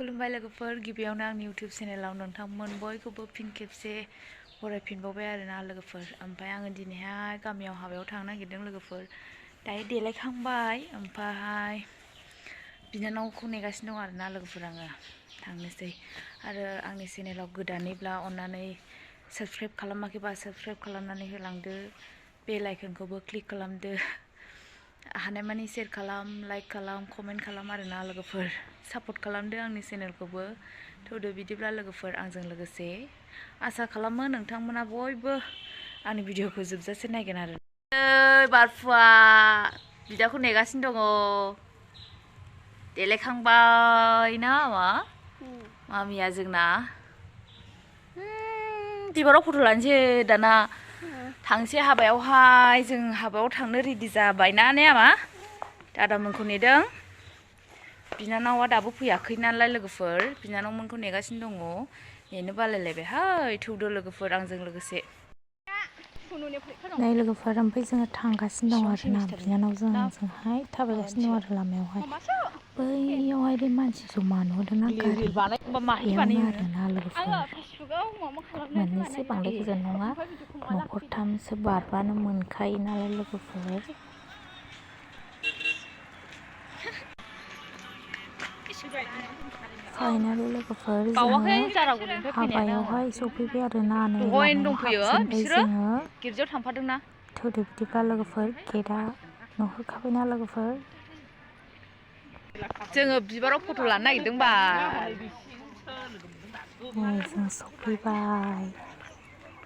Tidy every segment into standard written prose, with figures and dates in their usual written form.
खुलुमबाय लोगोफोर गिबियावनो आंनि YouTube चेनेलाव नोंथांमोन बयखौबो फिन खेबसे बरायफिनबावबाय आरोना लोगोफोर। ओमफ्राय आङो दिनैहाय गामियाव हाबायाव थांनो नागिरदों लोगोफोर। दायो देलायखांबाय ओमफ्राय बिनानावखौ नेगासिनो दं आरोना लोगोफोर। आङो थांनोसै आरो आंनि चेनेलाव गोदानैब्ला अन्नानै साबस्क्राइब खालामाखैबा साबस्क्राइब खालामनानै होलांदो, बेल आइकनखौबो क्लिक खालामदो, हानायमानि शेयार खालाम, लाइक खालाम, कमेन्ट खालाम आरोना लोगोफोर। सापर्ट खालामदो आंनि चेनेलखौबो। थौदो बिदिब्ला लोगोफोर आंजों लोगोसे। आसा खालामो नोंथांमोना बयबो आंनि भिडिअखौ जोबजासे नायगोन आरो। बारफुआ बिदाखौ नेगासिनो दङ। देलायखांबाय ना मामिया जोंना। बिबाराव फट' लानोसै दाना। थांसै हाबायावहाय। जों हाबायाव थांनो रेडि जाबाय ना ने आमा? दादामोनखौ नेदों। बिनानावा दाबो फैयाखै नालाय लोगोफोर, बिनानावमोनखौ नेगासिनो दङ। नेनो बालायलायबायहाय। थौदो लोगोफोर आंजों लोगोसे। नै लोगोफोर, ओमफ्राय जोङो थांगासिनो दं आरोना बिनानावजों आंजोंहाय थाबायगासिनो दं आरो लामायावहाय। बैयावहाय दे मानसि जमा नुदोंना गारि, बेयावनो आरोना लोगोफोर। मोननैसो बांद्राय गोजान नङा, न'खरथामसो बारबानो मोनखायो नालाय लोगोफोर। फाइनालि लोगोफोर जोङो हाबायावहाय सफैबाय आरोना। नै लामायाव हाबजेनबाय जोङो। गिर्जायाव थांफादोंना? थौदो बिदिब्ला लोगोफोर, गेटआ नुहुरखाबायना लोगोफोर? जोङो बिबाराव फट' लानो नागिरदों बाल। नै जों सफैबाय।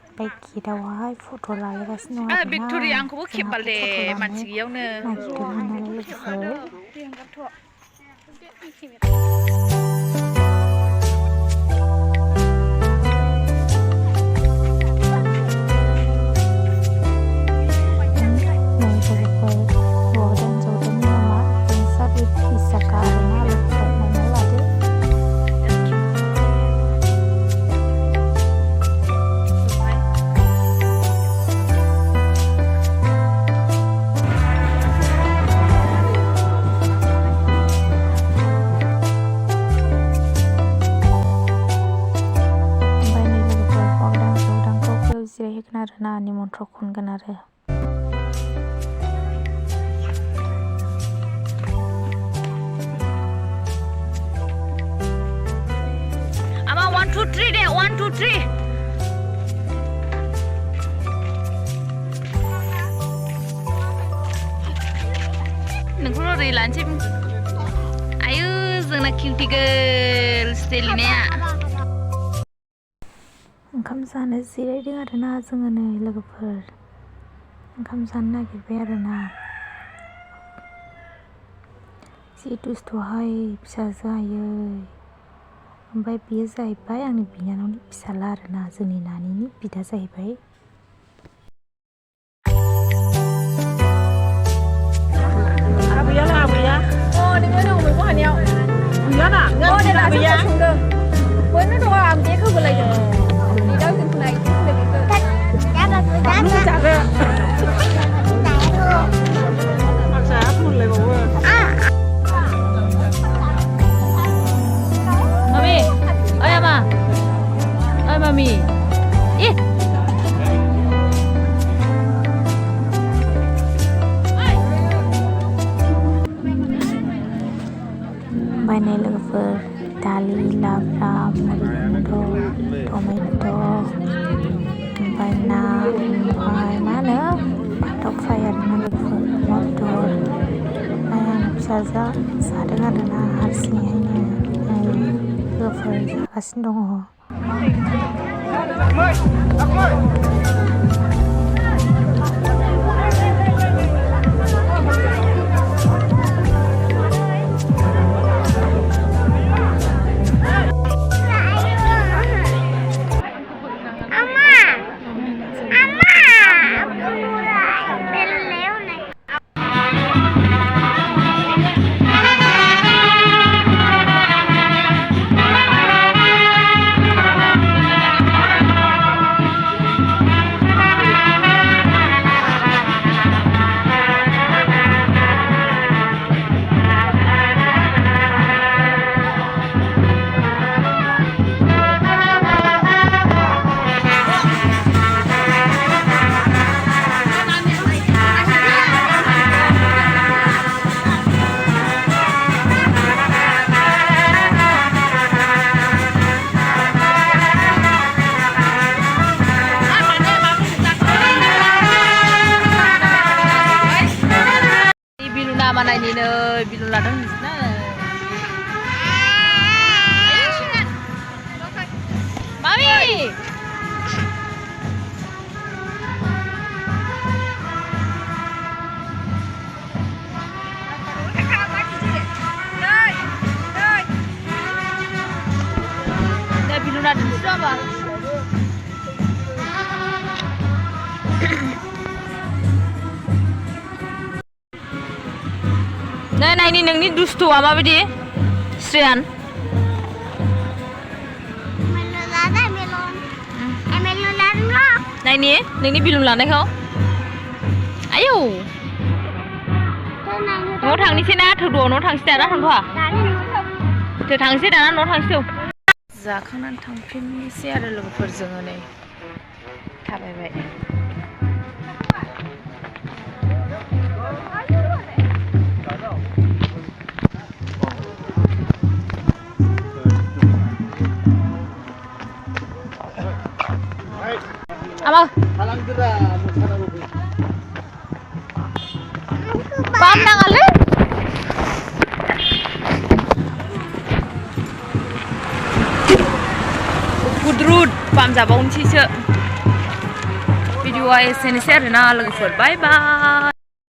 ओमफ्राय गेटआवहाय फट' लालायगासिनो दं आरोना। भिक्ट'रिया आंखौबो खेबबाल जोंहाबो दे, फट' लानो मानसि गैयियावनो। नागिरदोंमोन नालाय लोगोफोर। जिरायहोगोन आरोना, निमन्त्र खनगोन आरो। आमा 1 2 3 दे, 1 2 3। नोंखौ ओरै लानोसै। आयु जोंना किउटि गोल स्टाइलिनाया। ओंखाम जानो जिरायदों आरोना जोङो नै लोगोफोर। ओंखाम जानो नागिरबाय आरोना। जि दुस्थ'हाय फिसाजो आयै। ओमफ्राय बेयो जाहैबाय आंनि बिनानावनि फिसाला आरोना, जोंनि नानिनि बिदा जाहैबाय। आबैयालाय आबैया? नोङो दं मैगं हानायाव। गैयाना? दे दासो संदों। बैनो दङ, आं बेग होबोलायदों। बिदाव जोंखौ बानलु जागोन। मानसिया फुनलायबावो। मामि, ओइ आमा, ओइ मामि। ओमफ्राय नै लोगोफोर, दालि, लाब्रा, मैगं, टमेट', ओमफ्राय ना, ओमफ्राय मा होनो फान्थाव फ्राय आरोना लोगोफोर, मटर। ओमफ्राय आंनि फिसाजोआ जादों आरोना हारसिङैनो। लोगोफोर जागासिनो दङ। Mami! Đây bị luna đứng chưa mà? Đây này nâng ní dustu à mà đi? Srian. Này nè, nâng ní bị luna đấy không? Ayo. Nó thằng đi xe na thử đùa nó thằng xe đã thằng thỏa. Thử thằng xe đã nó thằng siêu. जाखांनानै थांफिननोसै आरो लोगोफोरजों नै थाबायबाय Ama pam nangalle Kudrut pam जाबावनोसैसो भिडिअआ एसेनोसै आरोना लोगोफोर बाय बाय